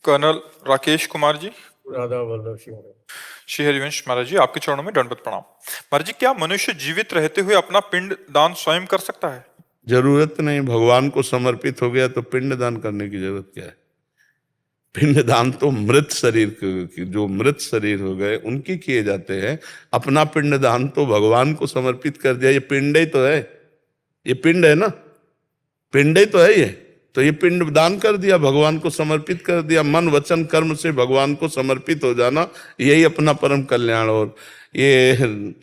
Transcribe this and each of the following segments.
Colonel Rakesh Kumar ji. Radha Vallabh Singh. Shri Harivansh महाराज जी, आपके चरणों में दंडवत प्रणाम। महाराज जी, क्या मनुष्य जीवित रहते हुए अपना पिंड दान स्वयं कर सकता है? जरूरत नहीं, भगवान को समर्पित हो गया तो पिंड दान करने की जरूरत क्या है। पिंड दान तो मृत शरीर जो मृत शरीर हो गए उनके किए जाते हैं। अपना पिंड दान तो भगवान को समर्पित कर दिया। ये पिंड ही तो है, ये पिंड है ना, पिंड ही तो है ये। तो ये पिंड दान कर दिया, भगवान को समर्पित कर दिया। मन वचन कर्म से भगवान को समर्पित हो जाना, यही अपना परम कल्याण। और ये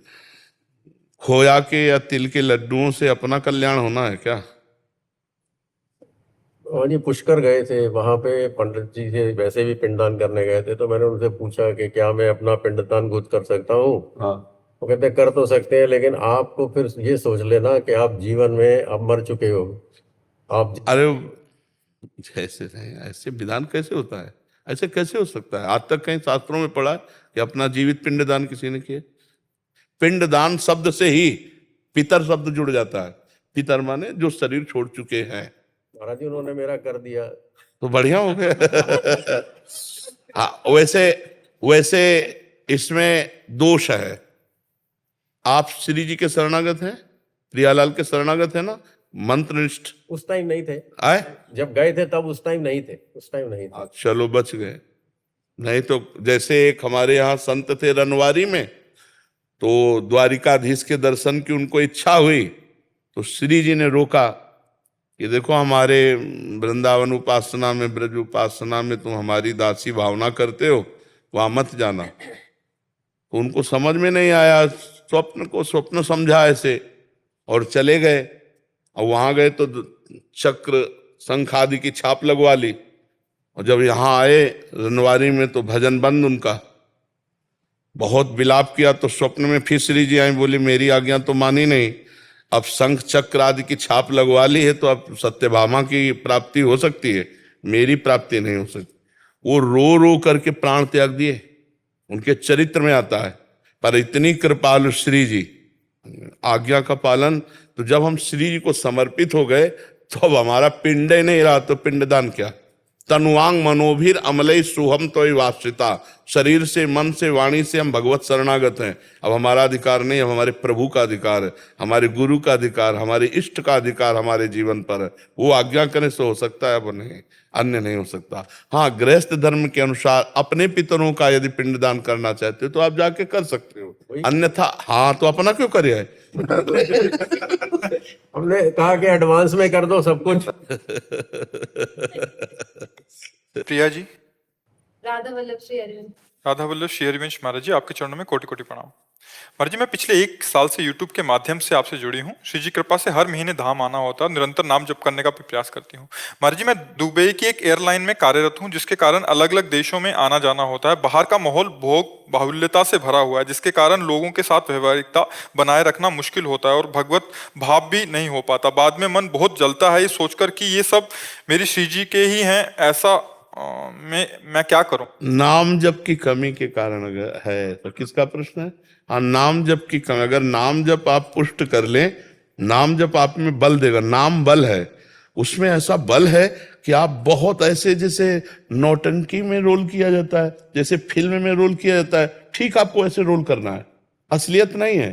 खोया के या तिल के लड्डुओं से अपना कल्याण होना है क्या? और ये पुष्कर गए थे, वहां पे पंडित जी से वैसे भी पिंडदान करने गए थे, तो मैंने उनसे पूछा कि क्या मैं अपना पिंडदान खुद कर सकता हूँ। हाँ, वो कहते कर तो सकते हैं, लेकिन आपको फिर ये सोच लेना कि आप जीवन में अब मर चुके हो। आप अरे ऐसे नहीं, ऐसे विधान कैसे होता है? ऐसे कैसे हो सकता है? आज तक कहीं शास्त्रों में पढ़ा है कि अपना जीवित पिंडदान किसी ने किया? पिंडदान शब्द से ही पितर शब्द जुड़ जाता है। पितर माने जो शरीर छोड़ चुके हैं। महाराज जी उन्होंने मेरा कर दिया। तो बढ़िया हो गया। हाँ, वैसे वैसे इसमें दोष है। आप श्री जी के शरणागत हैं, प्रियालाल के शरणागत है ना, मंत्रनिष्ठ। उस टाइम नहीं थे, आए जब गए थे तब उस टाइम नहीं थे, उस टाइम नहीं थे। चलो बच गए। नहीं तो जैसे एक हमारे यहाँ संत थे रनवारी में, तो द्वारिकाधीश के दर्शन की उनको इच्छा हुई, तो श्री जी ने रोका कि देखो हमारे वृंदावन उपासना में, ब्रज उपासना में तुम हमारी दासी भावना करते हो, वहां मत जाना। तो उनको समझ में नहीं आया, स्वप्न को स्वप्न समझा ऐसे, और चले गए। और वहां गए तो चक्र शंख आदि की छाप लगवा ली। और जब यहाँ आए रनवारी में तो भजन बंद उनका। बहुत विलाप किया तो स्वप्न में फिर श्री जी आई, बोली मेरी आज्ञा तो मानी नहीं, अब शंख चक्र आदि की छाप लगवा ली है तो अब सत्यभामा की प्राप्ति हो सकती है, मेरी प्राप्ति नहीं हो सकती। वो रो रो करके प्राण त्याग दिए, उनके चरित्र में आता है। पर इतनी कृपालु श्री जी, आज्ञा का पालन। तो जब हम श्री जी को समर्पित हो गए तो अब हमारा पिंड ही नहीं रहा, तो पिंडदान क्या? तनुवांग मनोभीर अमलई सुहम तो वाश्रिता। शरीर से, मन से, वाणी से हम भगवत शरणागत हैं। अब हमारा अधिकार नहीं, अब हमारे प्रभु का अधिकार है, हमारे गुरु का अधिकार, हमारे इष्ट का अधिकार हमारे जीवन पर है। वो आज्ञा करने से हो सकता है, अब नहीं, अन्य नहीं हो सकता। हाँ, गृहस्थ धर्म के अनुसार अपने पितरों का यदि पिंडदान करना चाहते हो तो आप जाके कर सकते हो, अन्यथा हाँ तो अपना क्यों करे है? हमने कहा कि एडवांस में कर दो सब कुछ। प्रिया जी। राधा वल्लभ श्री हरिवंश। राधा वल्लभ श्री हरिवंश महाराज जी, आपके चरणों में कोटि कोटि प्रणाम। महाराज जी, मैं पिछले 1 साल से YouTube के माध्यम से आपसे जुड़ी हूँ। श्री जी कृपा से हर महीने धाम आना होता है, निरंतर नाम जप करने का भी प्रयास करती हूँ। महाराज जी, मैं दुबई की एक एयरलाइन में कार्यरत हूँ, जिसके कारण अलग अलग देशों में आना जाना होता है। बाहर का माहौल भोग बाहुल्यता से भरा हुआ है, जिसके कारण लोगों के साथ व्यवहारिकता बनाए रखना मुश्किल होता है और भगवत भाव भी नहीं हो पाता। बाद में मन बहुत जलता है ये सोचकर कि ये सब मेरी श्री जी के ही हैं। ऐसा मैं क्या करूं? नाम जप की कमी के कारण अगर है तो किसका प्रश्न है? हाँ, नाम जप की कमी। अगर नाम जप आप पुष्ट कर लें, नाम जप आप में बल देगा। नाम बल है, उसमें ऐसा बल है कि आप बहुत ऐसे, जैसे नौटंकी में रोल किया जाता है, जैसे फिल्म में रोल किया जाता है, ठीक आपको ऐसे रोल करना है। असलियत नहीं है,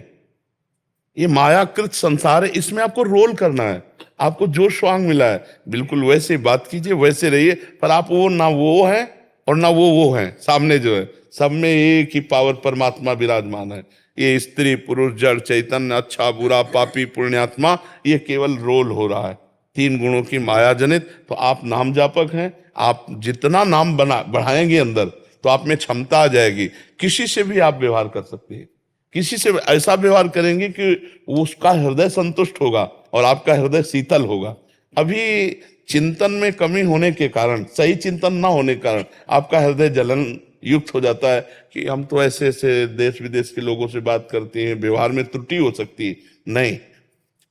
ये मायाकृत संसार है, इसमें आपको रोल करना है। आपको जो स्वांग मिला है बिल्कुल वैसे बात कीजिए, वैसे रहिए। पर आप वो ना वो हैं और ना वो हैं। सामने जो है सब में एक ही पावर परमात्मा विराजमान है। ये स्त्री पुरुष जड़ चैतन्य, अच्छा बुरा, पापी पुण्यात्मा, ये केवल रोल हो रहा है, 3 गुणों की माया जनित। तो आप नाम जापक हैं, आप जितना नाम बढ़ाएंगे अंदर तो आप में क्षमता आ जाएगी। किसी से भी आप व्यवहार कर सकते हैं, किसी से ऐसा व्यवहार करेंगे कि उसका हृदय संतुष्ट होगा और आपका हृदय शीतल होगा। अभी चिंतन में कमी होने के कारण, सही चिंतन ना होने के कारण आपका हृदय जलन युक्त हो जाता है कि हम तो ऐसे ऐसे देश विदेश के लोगों से बात करते हैं, व्यवहार में त्रुटि हो सकती है। नहीं,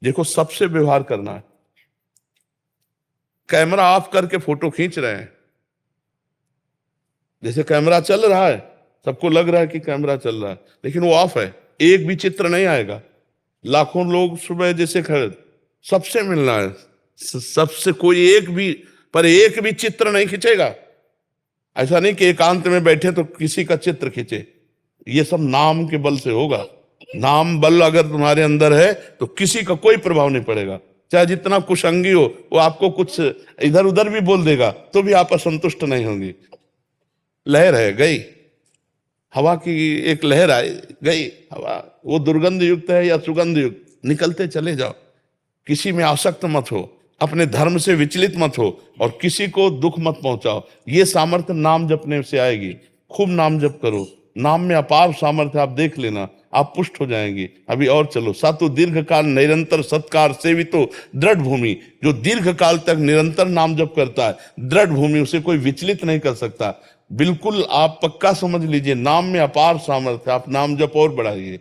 देखो सबसे व्यवहार करना है। कैमरा ऑफ करके फोटो खींच रहे हैं, जैसे कैमरा चल रहा है, सबको लग रहा है कि कैमरा चल रहा है, लेकिन वो ऑफ है, एक भी चित्र नहीं आएगा। लाखों लोग सुबह जैसे खड़े, सबसे मिलना है, सबसे कोई एक भी, पर एक भी चित्र नहीं खींचेगा। ऐसा नहीं कि एकांत में बैठे तो किसी का चित्र खींचे, ये सब नाम के बल से होगा। नाम बल अगर तुम्हारे अंदर है तो किसी का कोई प्रभाव नहीं पड़ेगा, चाहे जितना कुसंगी हो, वो आपको कुछ इधर उधर भी बोल देगा तो भी आप असंतुष्ट नहीं होंगे। लहर है गई, हवा की एक लहर आई गई, हवा वो दुर्गंध युक्त है या सुगंध युक्त, निकलते चले जाओ। किसी में आसक्त मत हो, अपने धर्म से विचलित मत हो और किसी को दुख मत पहुंचाओ। ये सामर्थ्य नाम जपने से आएगी। खूब नाम जप करो, नाम में अपार सामर्थ्य, आप देख लेना, आप पुष्ट हो जाएंगे। अभी और चलो। सातु दीर्घ काल निरंतर सत्कार सेवितो दृढ़ भूमि, जो दीर्घ काल तक निरंतर नाम जप करता है, दृढ़ भूमि, उसे कोई विचलित नहीं कर सकता। बिल्कुल आप पक्का समझ लीजिए, नाम में अपार सामर्थ्य, आप नाम जप और बढ़ाइए।